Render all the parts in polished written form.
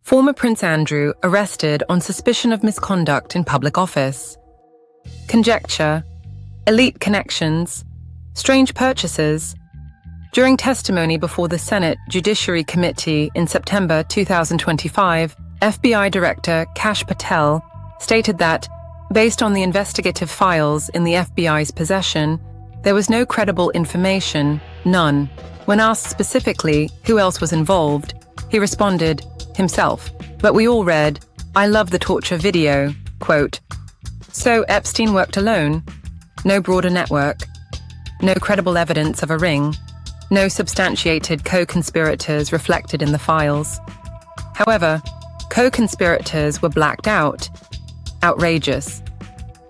Former Prince Andrew arrested on suspicion of misconduct in public office. Conjecture, elite connections, strange purchases. During testimony before the Senate Judiciary Committee in September 2025, FBI Director Kash Patel stated that, based on the investigative files in the FBI's possession, there was no credible information, none. When asked specifically who else was involved, he responded, himself. But we all read, "I love the torture video," quote. So Epstein worked alone? No broader network? No credible evidence of a ring? No substantiated co-conspirators reflected in the files? However, co-conspirators were blacked out. Outrageous.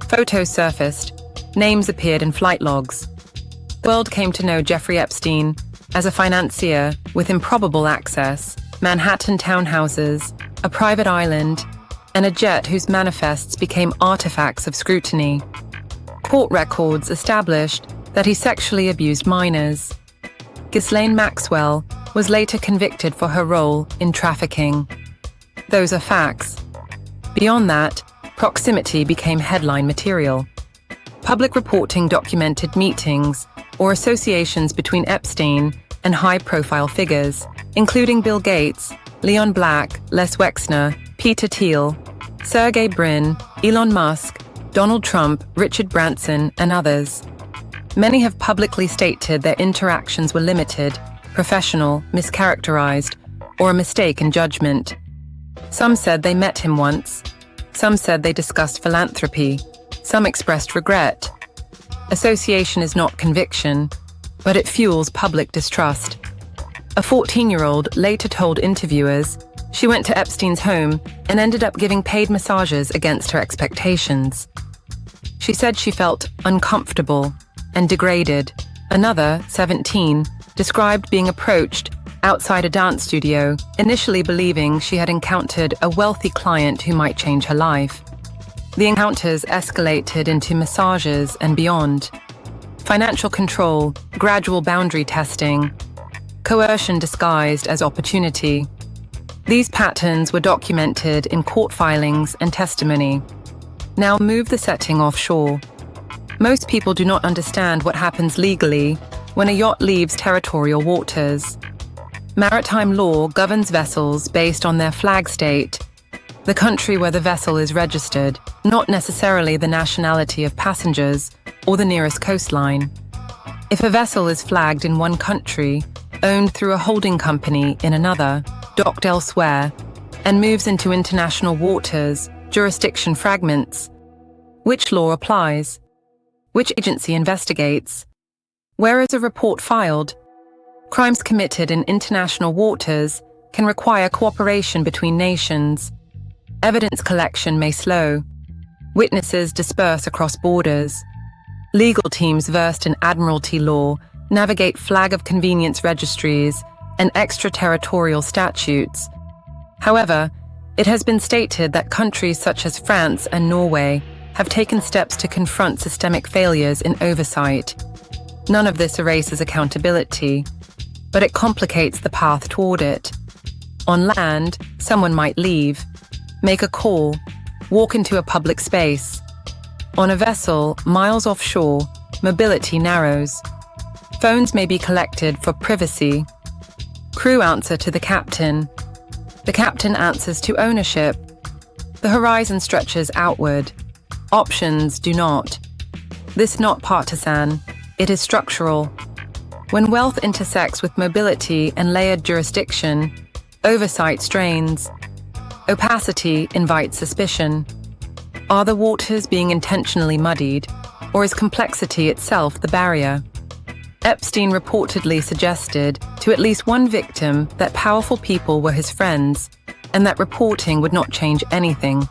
Photos surfaced. Names appeared in flight logs. The world came to know Jeffrey Epstein as a financier with improbable access, Manhattan townhouses, a private island, and a jet whose manifests became artifacts of scrutiny. Court records established that he sexually abused minors. Ghislaine Maxwell was later convicted for her role in trafficking. Those are facts. Beyond that, proximity became headline material. Public reporting documented meetings or associations between Epstein and high-profile figures, including Bill Gates, Leon Black, Les Wexner, Peter Thiel, Sergey Brin, Elon Musk, Donald Trump, Richard Branson, and others. Many have publicly stated their interactions were limited, professional, mischaracterized, or a mistake in judgment. Some said they met him once. Some said they discussed philanthropy. Some expressed regret. Association is not conviction, but it fuels public distrust. A 14-year-old later told interviewers she went to Epstein's home and ended up giving paid massages against her expectations. She said she felt uncomfortable and degraded. Another, 17, described being approached outside a dance studio, initially believing she had encountered a wealthy client who might change her life. The encounters escalated into massages and beyond. Financial control, gradual boundary testing, coercion disguised as opportunity. These patterns were documented in court filings and testimony. Now move the setting offshore. Most people do not understand what happens legally when a yacht leaves territorial waters. Maritime law governs vessels based on their flag state, the country where the vessel is registered, not necessarily the nationality of passengers or the nearest coastline. If a vessel is flagged in one country, owned through a holding company in another, docked elsewhere, and moves into international waters, jurisdiction fragments, which law applies? Which agency investigates? Where is a report filed? Crimes committed in international waters can require cooperation between nations. Evidence collection may slow. Witnesses disperse across borders. Legal teams versed in admiralty law navigate flag of convenience registries and extraterritorial statutes. However, it has been stated that countries such as France and Norway have taken steps to confront systemic failures in oversight. None of this erases accountability, but it complicates the path toward it. On land, someone might leave, make a call, walk into a public space. On a vessel, miles offshore, mobility narrows. Phones may be collected for privacy. Crew answer to the captain. The captain answers to ownership. The horizon stretches outward. Options do not. This is not partisan. It is structural. When wealth intersects with mobility and layered jurisdiction, oversight strains. Opacity invites suspicion. Are the waters being intentionally muddied, or is complexity itself the barrier? Epstein reportedly suggested to at least one victim that powerful people were his friends, and that reporting would not change anything.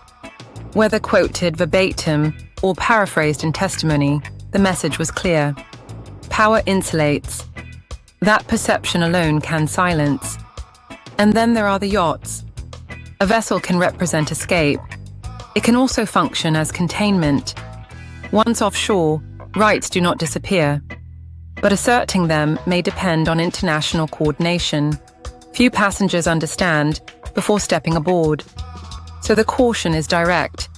Whether quoted verbatim or paraphrased in testimony, the message was clear. Power insulates. That perception alone can silence. And then there are the yachts. A vessel can represent escape. It can also function as containment. Once offshore, rights do not disappear, but asserting them may depend on international coordination. Few passengers understand before stepping aboard. So the caution is direct.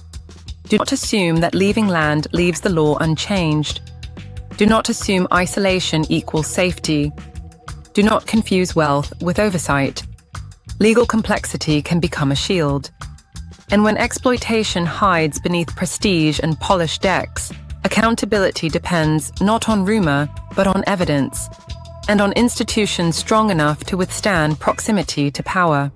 Do not assume that leaving land leaves the law unchanged. Do not assume isolation equals safety. Do not confuse wealth with oversight. Legal complexity can become a shield. And when exploitation hides beneath prestige and polished decks, accountability depends not on rumor, but on evidence, and on institutions strong enough to withstand proximity to power.